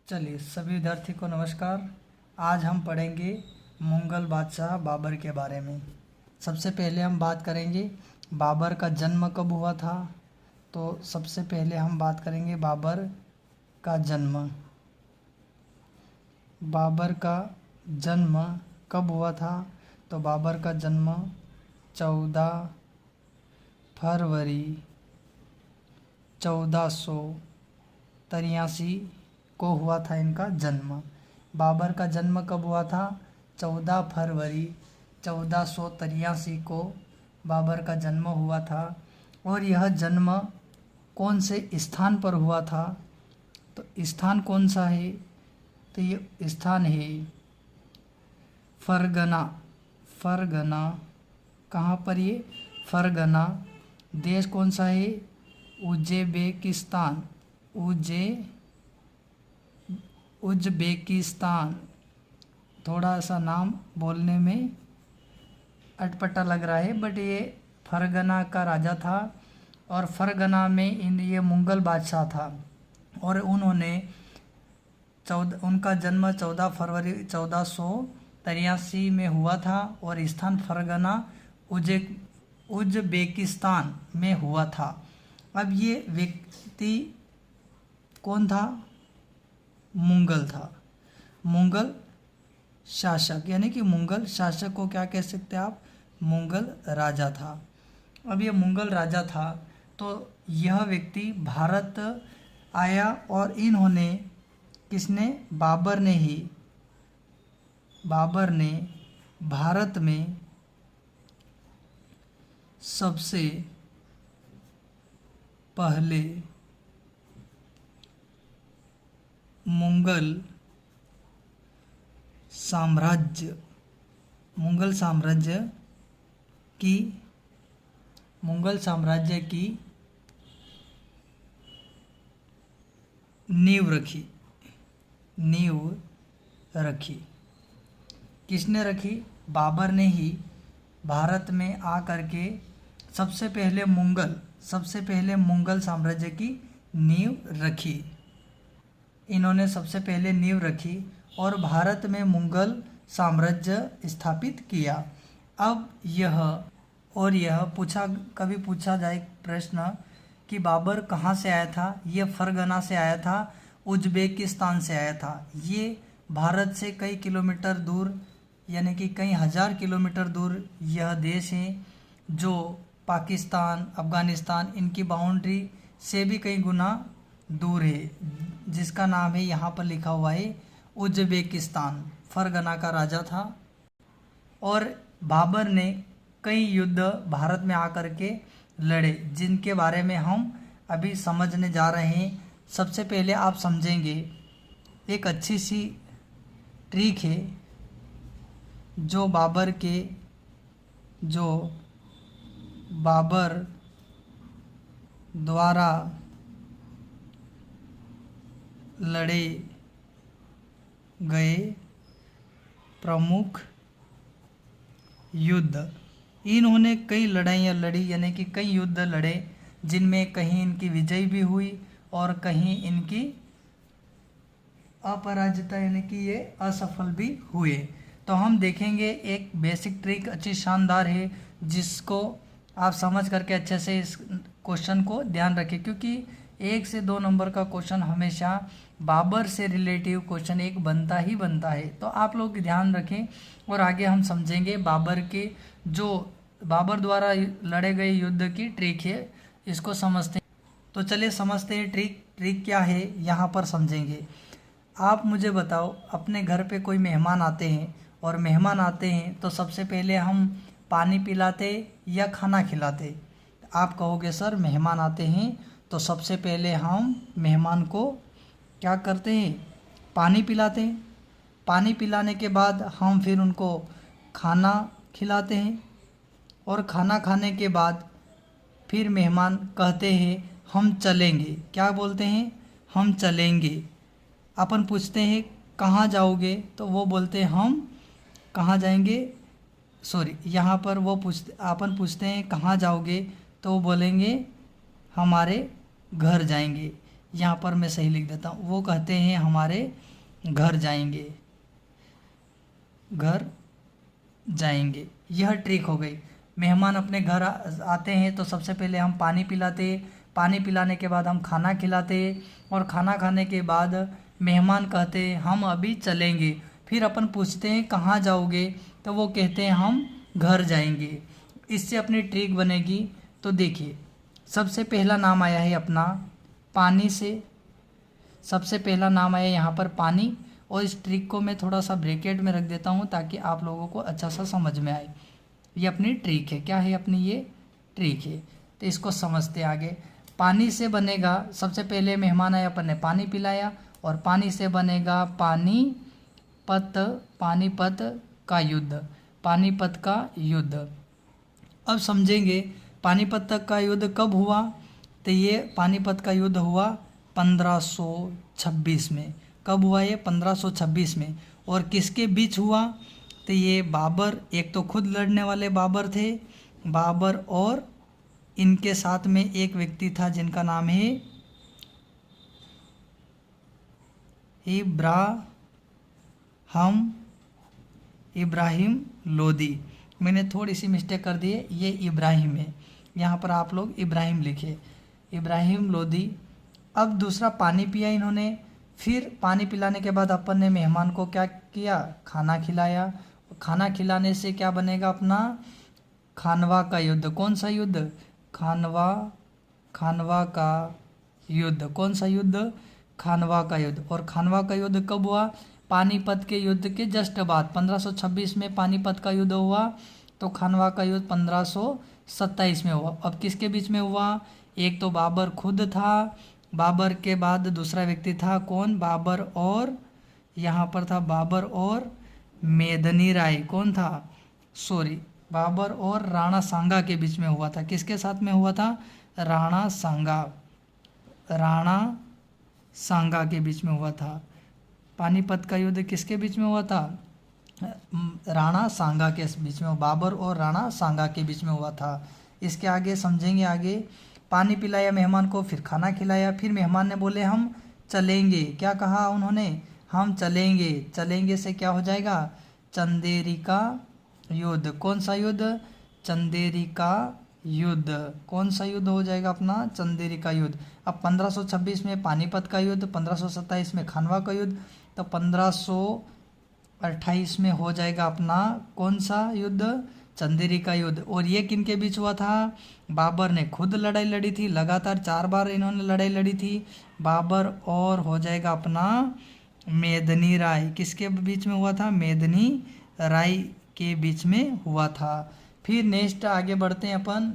चलिए सभी विद्यार्थी को नमस्कार। आज हम पढ़ेंगे मुगल बादशाह बाबर के बारे में। सबसे पहले हम बात करेंगे बाबर का जन्म कब हुआ था। तो सबसे पहले हम बात करेंगे बाबर का जन्म। बाबर का जन्म कब हुआ था? तो बाबर का जन्म 14 फरवरी 1483 को हुआ था इनका जन्म। बाबर का जन्म कब हुआ था? 14 फरवरी 1483 को बाबर का जन्म हुआ था। और यह जन्म कौन से स्थान पर हुआ था? तो स्थान कौन सा है? तो ये स्थान है फरगना। फरगना कहाँ पर? ये फरगना। देश कौन सा है? उज्बेकिस्तान। उज्बेकिस्तान। थोड़ा सा नाम बोलने में अटपटा लग रहा है, बट ये फरगना का राजा था। और फरगना में ये मुगल बादशाह था। और उनका जन्म 14 फरवरी 1483 में हुआ था। और स्थान फरगना उज्बेकिस्तान में हुआ था। अब ये व्यक्ति कौन था? मुगल था। मुगल शासक, यानी कि मुगल शासक को क्या कह सकते हैं आप? मुगल राजा था। अब ये मुगल राजा था तो यह व्यक्ति भारत आया। और इन्होंने बाबर ने भारत में सबसे पहले मुगल साम्राज्य की नींव रखी। किसने रखी? बाबर ने ही भारत में आकर के सबसे पहले मुगल साम्राज्य की नींव रखी। इन्होंने सबसे पहले नींव रखी और भारत में मुगल साम्राज्य स्थापित किया। अब यह कभी पूछा जाए प्रश्न कि बाबर कहाँ से आया था? ये फरगना से आया था, उज्बेकिस्तान से आया था। ये भारत से कई किलोमीटर दूर, यानी कि कई हज़ार किलोमीटर दूर यह देश है, जो पाकिस्तान, अफ़गानिस्तान, इनकी बाउंड्री से भी कई गुना दूर है, जिसका नाम है यहाँ पर लिखा हुआ है उज्बेकिस्तान। फरगना का राजा था। और बाबर ने कई युद्ध भारत में आकर के लड़े, जिनके बारे में हम अभी समझने जा रहे हैं। सबसे पहले आप समझेंगे एक अच्छी सी ट्रिक है जो बाबर द्वारा लड़े गए प्रमुख युद्ध। इन्होंने कई लड़ाइयाँ लड़ी, यानी कि कई युद्ध लड़े, जिनमें कहीं इनकी विजय भी हुई और कहीं इनकी अपराजिता, यानी कि ये असफल भी हुए। तो हम देखेंगे एक बेसिक ट्रिक अच्छी शानदार है, जिसको आप समझ करके अच्छे से इस क्वेश्चन को ध्यान रखें, क्योंकि 1 से 2 नंबर का क्वेश्चन हमेशा बाबर से रिलेटिव क्वेश्चन एक बनता ही बनता है। तो आप लोग ध्यान रखें और आगे हम समझेंगे बाबर द्वारा लड़े गए युद्ध की ट्रिक है, इसको समझते हैं। तो चलिए समझते हैं ट्रिक क्या है, यहाँ पर समझेंगे। आप मुझे बताओ, अपने घर पे कोई मेहमान आते हैं, और मेहमान आते हैं तो सबसे पहले हम पानी पिलाते या खाना खिलाते? आप कहोगे सर मेहमान आते हैं तो सबसे पहले हम मेहमान को क्या करते हैं? पानी पिलाते हैं। पानी पिलाने के बाद हम फिर उनको खाना खिलाते हैं, और खाना खाने के बाद फिर मेहमान कहते हैं हम चलेंगे। क्या बोलते हैं? हम चलेंगे। अपन पूछते हैं कहाँ जाओगे? तो वो बोलते हैं हम कहाँ जाएंगे, यहाँ पर अपन पूछते हैं कहाँ जाओगे? तो वो बोलेंगे हमारे घर जाएंगे। यहाँ पर मैं सही लिख देता हूँ। वो कहते हैं हमारे घर जाएंगे, घर जाएंगे। यह ट्रिक हो गई। मेहमान अपने घर आते हैं तो सबसे पहले हम पानी पिलाते, पानी पिलाने के बाद हम खाना खिलाते, और खाना खाने के बाद मेहमान कहते हैं हम अभी चलेंगे। फिर अपन पूछते हैं कहाँ जाओगे, तो वो कहते हैं हम घर जाएंगे। इससे अपनी ट्रिक बनेगी। तो देखिए, सबसे पहला नाम आया है अपना पानी से, सबसे पहला नाम आया यहाँ पर पानी, और इस ट्रिक को मैं थोड़ा सा ब्रैकेट में रख देता हूँ ताकि आप लोगों को अच्छा सा समझ में आए। ये अपनी ट्रिक है। क्या है अपनी ये ट्रिक है। तो इसको समझते आगे। पानी से बनेगा, सबसे पहले मेहमान आया, अपन ने पानी पिलाया, और पानी से बनेगा पानीपत, पानीपत का युद्ध, पानीपत का युद्ध। अब समझेंगे पानीपत तक का युद्ध कब हुआ। तो ये पानीपत का युद्ध हुआ 1526 में। कब हुआ ये? 1526 में। और किसके बीच हुआ? तो ये बाबर, एक तो खुद लड़ने वाले बाबर थे, बाबर और इनके साथ में एक व्यक्ति था जिनका नाम है इब्राहिम लोदी। मैंने थोड़ी सी मिस्टेक कर दी है, ये इब्राहिम है, यहाँ पर आप लोग इब्राहिम लिखे, इब्राहिम लोदी। अब दूसरा पानी पिया इन्होंने। फिर पानी पिलाने के बाद अपन ने मेहमान को क्या किया? खाना खिलाया। खाना खिलाने से क्या बनेगा अपना? खानवा का युद्ध। कौन सा युद्ध? खानवा का युद्ध। कौन सा युद्ध? खानवा का युद्ध। और खानवा का युद्ध कब हुआ? पानीपत के युद्ध के जस्ट बाद 1526 में पानीपत का युद्ध हुआ। तो खानवा का युद्ध 1527 में हुआ। अब किसके बीच में हुआ? एक तो बाबर खुद था, बाबर के बाद दूसरा व्यक्ति था कौन? बाबर और, यहाँ पर था बाबर और मेदनी राय। कौन था? सॉरी, बाबर और राणा सांगा के बीच में हुआ था। किसके साथ में हुआ था? राणा सांगा, राणा सांगा के बीच में हुआ था। पानीपत का युद्ध किसके बीच में हुआ था? राणा सांगा के बीच में, बाबर और राणा सांगा के बीच में हुआ था। इसके आगे समझेंगे। आगे पानी पिलाया मेहमान को, फिर खाना खिलाया, फिर मेहमान ने बोले हम चलेंगे। क्या कहा उन्होंने? हम चलेंगे। चलेंगे से क्या हो जाएगा? चंदेरी का युद्ध। कौन सा युद्ध? चंदेरी का युद्ध। कौन सा युद्ध हो जाएगा अपना? चंदेरी का युद्ध। अब 1526 में पानीपत का युद्ध, 1527 में खानवा का युद्ध, तो 1528 में हो जाएगा अपना कौन सा युद्ध? चंदेरी का युद्ध। और ये किन के बीच हुआ था? बाबर ने खुद लड़ाई लड़ी थी, लगातार 4 बार इन्होंने लड़ाई लड़ी थी, बाबर और हो जाएगा अपना मेदनी राय। किसके बीच में हुआ था? मेदनी राय के बीच में हुआ था। फिर नेक्स्ट आगे बढ़ते हैं अपन।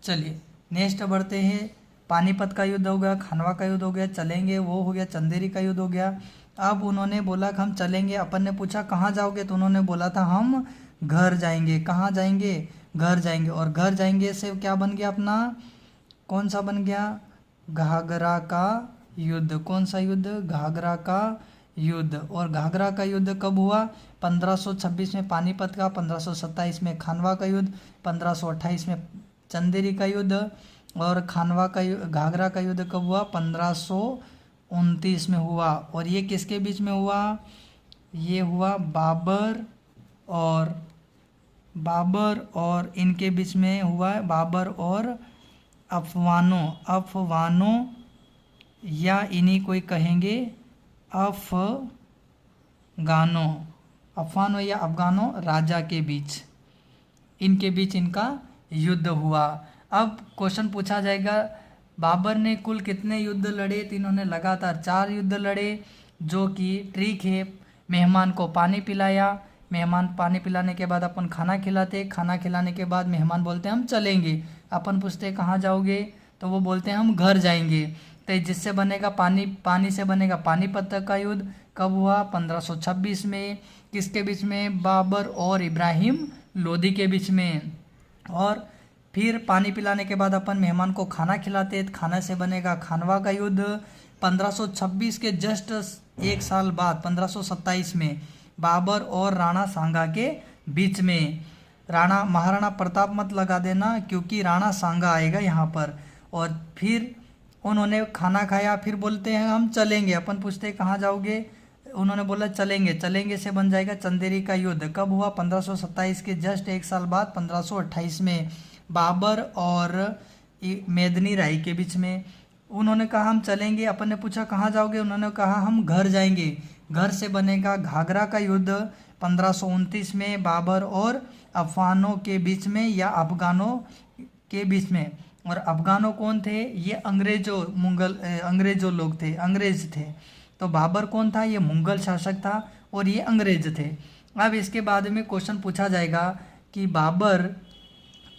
चलिए नेक्स्ट बढ़ते हैं। पानीपत का युद्ध हो गया, खानवा का युद्ध हो गया, चलेंगे वो हो गया, चंदेरी का युद्ध हो गया। अब उन्होंने बोला कि हम चलेंगे। अपन ने पूछा कहाँ जाओगे? तो उन्होंने बोला था हम घर जाएंगे। कहाँ जाएंगे? घर जाएंगे। और घर जाएंगे से क्या बन गया अपना? कौन सा बन गया? घाघरा का युद्ध। कौन सा युद्ध? घाघरा का युद्ध। और घाघरा का युद्ध कब हुआ? 1526 में पानीपत का, 1527 में खानवा का युद्ध, 1528 में चंदेरी का युद्ध। और खानवा का घाघरा का युद्ध कब हुआ? 1529 में हुआ। और ये किसके बीच में हुआ? ये हुआ बाबर और इनके बीच में हुआ है, बाबर और अफवानों या इन्हीं कोई कहेंगे अफगानों या अफगानों राजा के बीच, इनके बीच इनका युद्ध हुआ। अब क्वेश्चन पूछा जाएगा बाबर ने कुल कितने युद्ध लड़े? तो इन्होंने लगातार 4 युद्ध लड़े। जो कि ट्रिक है, मेहमान को पानी पिलाया, मेहमान पानी पिलाने के बाद अपन खाना खिलाते, खाना खिलाने के बाद मेहमान बोलते हैं हम चलेंगे। अपन पूछते हैं कहाँ जाओगे? तो वो बोलते हैं हम घर जाएंगे। तो जिससे बनेगा पानी से बनेगा पानीपत का युद्ध। कब हुआ? 1526 में। किसके बीच में? बाबर और इब्राहिम लोदी के बीच में। और फिर पानी पिलाने के बाद अपन मेहमान को खाना खिलाते, खाना से बनेगा खानवा का युद्ध। 1526 के जस्ट 1 साल बाद 1527 में बाबर और राणा सांगा के बीच में। महाराणा प्रताप मत लगा देना क्योंकि राणा सांगा आएगा यहाँ पर। और फिर उन्होंने खाना खाया, फिर बोलते हैं हम चलेंगे। अपन पूछते हैं कहाँ जाओगे, उन्होंने बोला चलेंगे। चलेंगे से बन जाएगा चंदेरी का युद्ध। कब हुआ? 1527 के जस्ट एक साल बाद 1528 में, बाबर और मेदिनी राय के बीच में। उन्होंने कहा हम चलेंगे, अपन ने पूछा कहाँ जाओगे, उन्होंने कहा हम घर जाएंगे। घर से बनेगा घाघरा का युद्ध 1529 में, बाबर और अफगानों के बीच में या अफगानों के बीच में। और अफगानों कौन थे? ये अंग्रेजों लोग थे, अंग्रेज थे। तो बाबर कौन था? ये मुगल शासक था और ये अंग्रेज थे। अब इसके बाद में क्वेश्चन पूछा जाएगा कि बाबर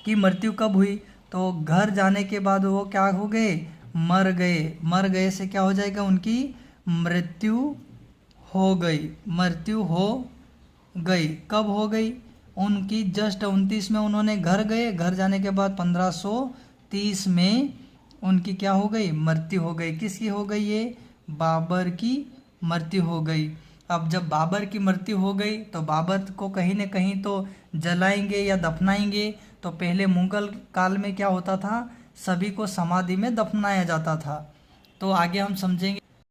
की मृत्यु कब हुई? तो घर जाने के बाद वो क्या हो गए? मर गए। मर गए से क्या हो जाएगा? उनकी मृत्यु हो गई। मृत्यु हो गई। कब हो गई? उनकी जस्ट 29 में उन्होंने घर गए। घर जाने के बाद 1530 में उनकी क्या हो गई? मृत्यु हो गई। किसकी हो गई? ये बाबर की मृत्यु हो गई। अब जब बाबर की मृत्यु हो गई तो बाबर को कहीं न कहीं तो जलाएंगे या दफनाएंगे। तो पहले मुगल काल में क्या होता था? सभी को समाधि में दफनाया जाता था। तो आगे हम समझेंगे।